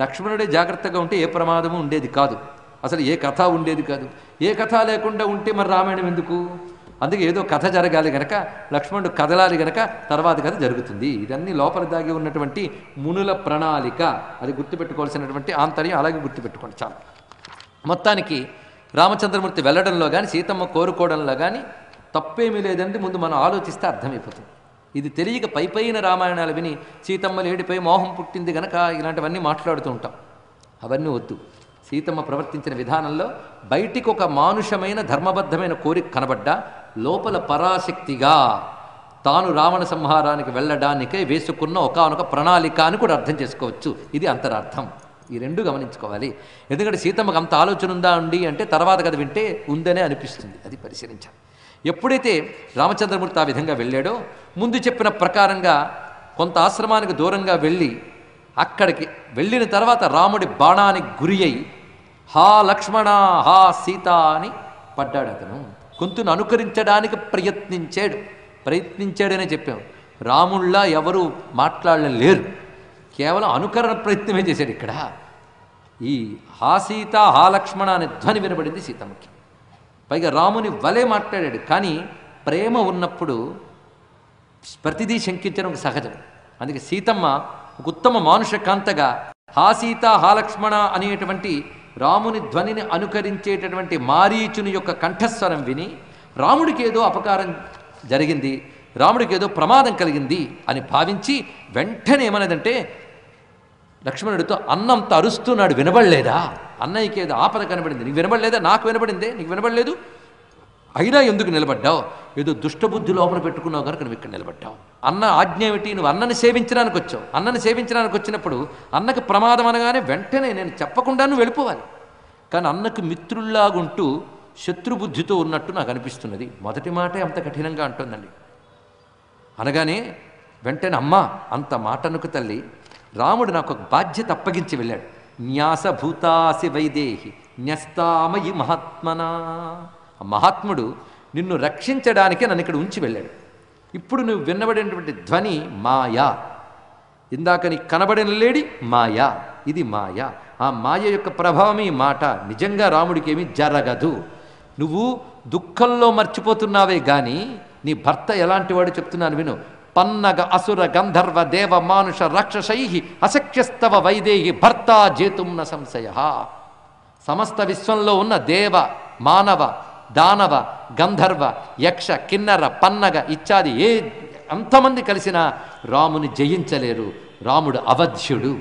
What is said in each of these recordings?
లక్ష్మణుడే జాగ్రత్తగా ఉంటే ఏ ప్రమాదము ఉండేది కాదు, అసలు ఏ కథ ఉండేది కాదు. ఏ కథ లేకుండా ఉంటే మరి రామాయణం ఎందుకు? అందుకే ఏదో కథ జరగాలి గనక, లక్ష్మణుడు కదలాలి గనక తర్వాత కథ జరుగుతుంది. ఇదన్నీ లోపల దాగి ఉన్నటువంటి మునుల ప్రణాళిక. అది గుర్తుపెట్టుకోవాల్సినటువంటి ఆంతర్యం. అలాగే గుర్తుపెట్టుకోండి చాలు. మొత్తానికి రామచంద్రమూర్తి వెళ్ళడంలో కానీ సీతమ్మ కోరుకోవడంలో కానీ తప్పేమీ లేదండి. ముందు మనం ఆలోచిస్తే అర్థమైపోతుంది. ఇది తెలియక పైపైన రామాయణాలు విని సీతమ్మ లేడిపై మోహం పుట్టింది గనక ఇలాంటివన్నీ మాట్లాడుతూ ఉంటాం. అవన్నీ వద్దు. సీతమ్మ ప్రవర్తించిన విధానంలో బయటికి ఒక మానుషమైన ధర్మబద్ధమైన కోరిక కనబడ్డా లోపల పరాశక్తిగా తాను రావణ సంహారానికి వెళ్ళడానికే వేసుకున్న ఒకానొక ప్రణాళిక అని కూడా అర్థం చేసుకోవచ్చు. ఇది అంతరార్థం. ఈ రెండు గమనించుకోవాలి. ఎందుకంటే సీతమ్మకు అంత ఆలోచన ఉందా అండి అంటే తర్వాత కథ వింటే ఉందనే అనిపిస్తుంది. అది పరిశీలించాలి. ఎప్పుడైతే రామచంద్రమూర్తి ఆ విధంగా వెళ్ళాడో ముందు చెప్పిన ప్రకారంగా కొంత ఆశ్రమానికి దూరంగా వెళ్ళి అక్కడికి వెళ్ళిన తర్వాత రాముడి బాణానికి గురి అయి హా లక్ష్మణ హా సీత అని పడ్డాడు. అతను గొంతును అనుకరించడానికి ప్రయత్నించాడనే చెప్పాం. రాముళ్ళ ఎవరు మాట్లాడలేరు, కేవలం అనుకరణ ప్రయత్నమే చేశాడు. ఇక్కడ ఈ హా సీత హా లక్ష్మణ అనే ధ్వని వినబడింది సీతమ్మకి. పైగా రాముని వలే మాట్లాడాడు. కానీ ప్రేమ ఉన్నప్పుడు ప్రతిదీ శంకించడం సహజం. అందుకే సీతమ్మ ఒక ఉత్తమ మానుష కాంతగా హా సీత హా లక్ష్మణ అనేటువంటి రాముని ధ్వనిని అనుకరించేటటువంటి మారీచుని యొక్క కంఠస్వరం విని రాముడికి ఏదో అపకారం జరిగింది, రాముడికి ఏదో ప్రమాదం కలిగింది అని భావించి వెంటనే ఏమన్నదంటే లక్ష్మణుడితో అన్నంత అరుస్తున్నాడు, వినబడలేదా? అన్నయ్యకి ఏదో ఆపద కనబడింది, నీకు వినబడలేదా? నాకు వినబడిందే, నీకు వినబడలేదు, అయినా ఎందుకు నిలబడ్డావు? ఏదో దుష్టబుద్ధి లోపల పెట్టుకున్నావు కనుక నువ్వు ఇక్కడ నిలబడ్డావు. అన్న ఆజ్ఞ ఏమిటి? నువ్వు అన్నని సేవించడానికి వచ్చావు. అన్నని సేవించడానికి వచ్చినప్పుడు అన్నకి ప్రమాదం అనగానే వెంటనే నేను చెప్పకుండా నువ్వు వెళ్ళిపోవాలి. కానీ అన్నకు మిత్రుల్లాగుంటూ శత్రుబుద్ధితో ఉన్నట్టు నాకు అనిపిస్తున్నది. మొదటి మాటే అంత కఠినంగా అంటుందండి. అనగానే వెంటనే అమ్మ అంత మాటనుకు తల్లి, రాముడు నాకు ఒక బాధ్యత అప్పగించి వెళ్ళాడు. న్యాసభూతాసి వైదేహి న్యస్తామయి మహాత్మనా. మహాత్ముడు నిన్ను రక్షించడానికే నన్ను ఇక్కడ ఉంచి వెళ్ళాడు. ఇప్పుడు నువ్వు వినబడినటువంటి ధ్వని మాయా. ఇందాక నీకు కనబడిన లేడి మాయా, ఇది మాయా. ఆ మాయ యొక్క ప్రభావమే ఈ మాట. నిజంగా రాముడికి ఏమీ జరగదు. నువ్వు దుఃఖంలో మర్చిపోతున్నావే గాని నీ భర్త ఎలాంటి వాడు చెప్తున్నాను విను. పన్నగ అసుర గంధర్వ దేవ మానుష రాక్షసై అసఖ్యస్తవ వైదేహి భర్త జేతుం న సంశయ. సమస్త విశ్వంలో ఉన్న దేవ మానవ దానవ గంధర్వ యక్ష కిన్నర పన్నగ ఇత్యాది అంతమంది కలిసినా రాముని జయించలేరు. రాముడు అవధ్యుడు.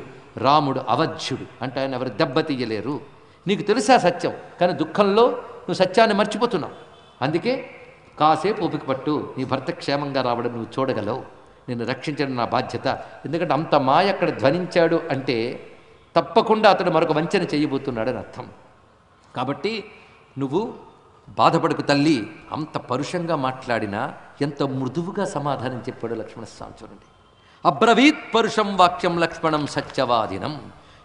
రాముడు అవధ్యుడు అంటే ఆయన ఎవరు దెబ్బతీయలేరు. నీకు తెలుసా సత్యం, కానీ దుఃఖంలో నువ్వు సత్యాన్ని మర్చిపోతున్నావు. అందుకే కాసేపు ఓపిక పట్టు, నీ భర్త క్షేమంగా రావడం నువ్వు చూడగలవు. నిన్ను రక్షించడం నా బాధ్యత. ఎందుకంటే అంత మాయ అక్కడ ధ్వనించాడు అంటే తప్పకుండా అతడు మరొక వంచన చేయబోతున్నాడని అర్థం. కాబట్టి నువ్వు బాధపడకు తల్లి. అంత పరుషంగా మాట్లాడినా ఎంత మృదువుగా సమాధానం చెప్పాడు లక్ష్మణస్వామి. చూడండి, అబ్రవీత్ పరుషం వాక్యం లక్ష్మణం సత్యవాదినం.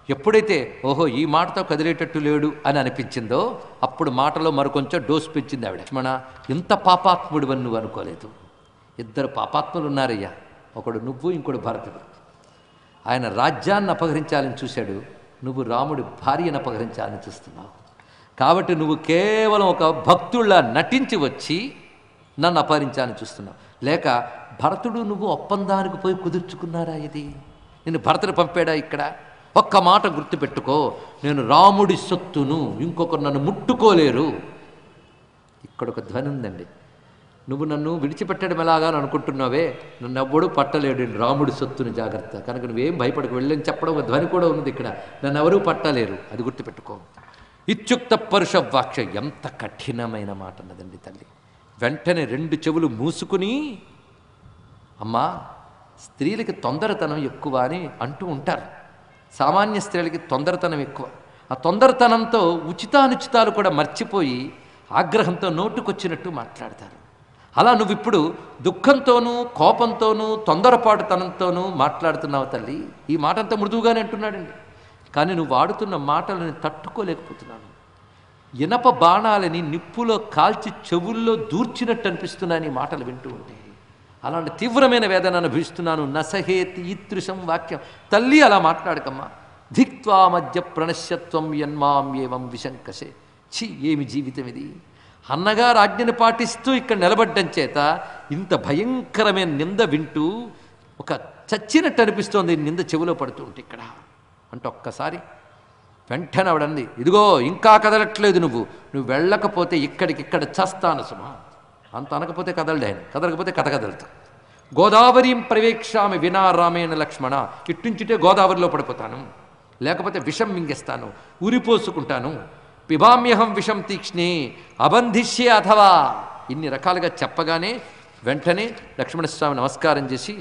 ఎప్పుడైతే ఓహో ఈ మాటతో కదిలేటట్టు లేడు అని అనిపించిందో అప్పుడు మాటలో మరికొంచెం డోస్ పెంచింది ఆవిడ. లక్ష్మణ, ఇంత పాపాత్ముడివని నువ్వు అనుకోలేదు. ఇద్దరు పాపాత్ములు ఉన్నారయ్యా, ఒకడు నువ్వు, ఇంకోడు భరతుడు. ఆయన రాజ్యాన్ని అపహరించాలని చూశాడు, నువ్వు రాముడి భార్యను అపహరించాలని చూస్తున్నావు. కాబట్టి నువ్వు కేవలం ఒక భక్తుళ్ళ నటించి వచ్చి నన్ను అపహరించాలని చూస్తున్నావు. లేక భరతుడు నువ్వు ఒప్పందానికి పోయి కుదుర్చుకున్నారా? ఇది నిన్ను భరతుడు పంపాడా? ఇక్కడ ఒక్క మాట గుర్తుపెట్టుకో, నేను రాముడి సొత్తును, ఇంకొకరు నన్ను ముట్టుకోలేరు. ఇక్కడ ఒక ధ్వని ఉందండి. నువ్వు నన్ను విడిచిపెట్టడం ఎలాగా అనుకుంటున్నావే, నన్ను ఎవ్వడూ పట్టలేడు, రాముడి సొత్తుని జాగ్రత్త, కనుక నువ్వేం భయపడకు వెళ్ళని చెప్పడం ఒక ధ్వని కూడా ఉంది ఇక్కడ. నన్ను ఎవరూ పట్టలేరు, అది గుర్తుపెట్టుకో. ఇత్యుక్త పరుష వాక్య. ఎంత కఠినమైన మాట అన్నదండి తల్లి. వెంటనే రెండు చెవులు మూసుకుని, అమ్మా స్త్రీలకి తొందరతనం ఎక్కువ అని అంటూ ఉంటారు. సామాన్య స్త్రీలకి తొందరతనం ఎక్కువ. ఆ తొందరతనంతో ఉచితానుచితాలు కూడా మర్చిపోయి ఆగ్రహంతో నోటుకొచ్చినట్టు మాట్లాడతారు. అలా నువ్వు ఇప్పుడు దుఃఖంతోనూ కోపంతోనూ తొందరపాటుతనంతోనూ మాట్లాడుతున్నావు తల్లి. ఈ మాట అంతా మృదువుగానే అంటున్నాడండి. కానీ నువ్వు వాడుతున్న మాటలను తట్టుకోలేకపోతున్నాను. ఇనప బాణాలని నిప్పులో కాల్చి చెవుల్లో దూర్చినట్టు అనిపిస్తున్నాను ఈ మాటలు వింటూ ఉంటే. అలాంటి తీవ్రమైన వేదన అనుభవిస్తున్నాను. నసహేతి ఈదృశం వాక్యం. తల్లి అలా మాట్లాడకమ్మా. ధిక్వా మధ్య ప్రణశ్యత్వం యన్మాం ఏవం విశంకసే. ఛీ, ఏమి జీవితం ఇది! అన్నగారు ఆజ్ఞను పాటిస్తూ ఇక్కడ నిలబడ్డం చేత ఇంత భయంకరమైన నింద వింటూ ఒక చచ్చినట్టు అనిపిస్తోంది నింద చెవిలో పడుతూ ఉంటే ఇక్కడ అంటే ఒక్కసారి వెంటనే ఆవిడంది, ఇదిగో ఇంకా కదలట్లేదు, నువ్వు వెళ్ళకపోతే ఇక్కడికిక్కడ చస్తాను సుమా. అంత అనకపోతే కదలడు ఆయన, కదలకపోతే కథ కదలుతా. గోదావరీం ప్రవేక్షామి వినా రామేణ లక్ష్మణ, ఇట్టుంచుంటే గోదావరిలో పడిపోతాను, లేకపోతే విషం మింగేస్తాను, ఉరిపోసుకుంటాను. పిబామ్యహం విషం తీక్ష్ణే అబంధిష్యే అథవా. ఇన్ని రకాలుగా చెప్పగానే వెంటనే లక్ష్మణస్వామి నమస్కారం చేసి,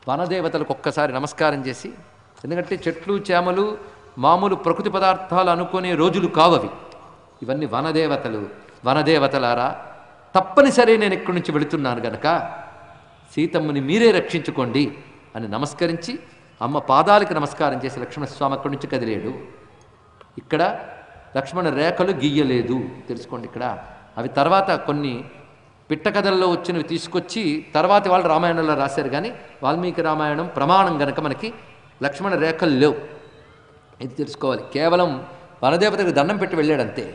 వనదేవతలకు ఒక్కసారి నమస్కారం చేసి, ఎందుకంటే చెట్లు చేమలు మామూలు ప్రకృతి పదార్థాలు అనుకునే రోజులు కావవి, ఇవన్నీ వనదేవతలారా, తప్పనిసరి నేను ఇక్కడి నుంచి వెళుతున్నాను గనక సీతమ్మని మీరే రక్షించుకోండి అని నమస్కరించి అమ్మ పాదాలకు నమస్కారం చేసి లక్ష్మణస్వామి అక్కడి నుంచి కదిలేడు. ఇక్కడ లక్ష్మణ రేఖలు గీయలేదు తెలుసుకోండి. ఇక్కడ అవి తర్వాత కొన్ని పిట్టకథల్లో వచ్చినవి తీసుకొచ్చి తర్వాత వాళ్ళు రామాయణంలో రాశారు, కానీ వాల్మీకి రామాయణం ప్రమాణం గనక మనకి లక్ష్మణ రేఖలు లేవు, ఇది తెలుసుకోవాలి. కేవలం వనదేవతకు దండం పెట్టి వెళ్ళాడంతే.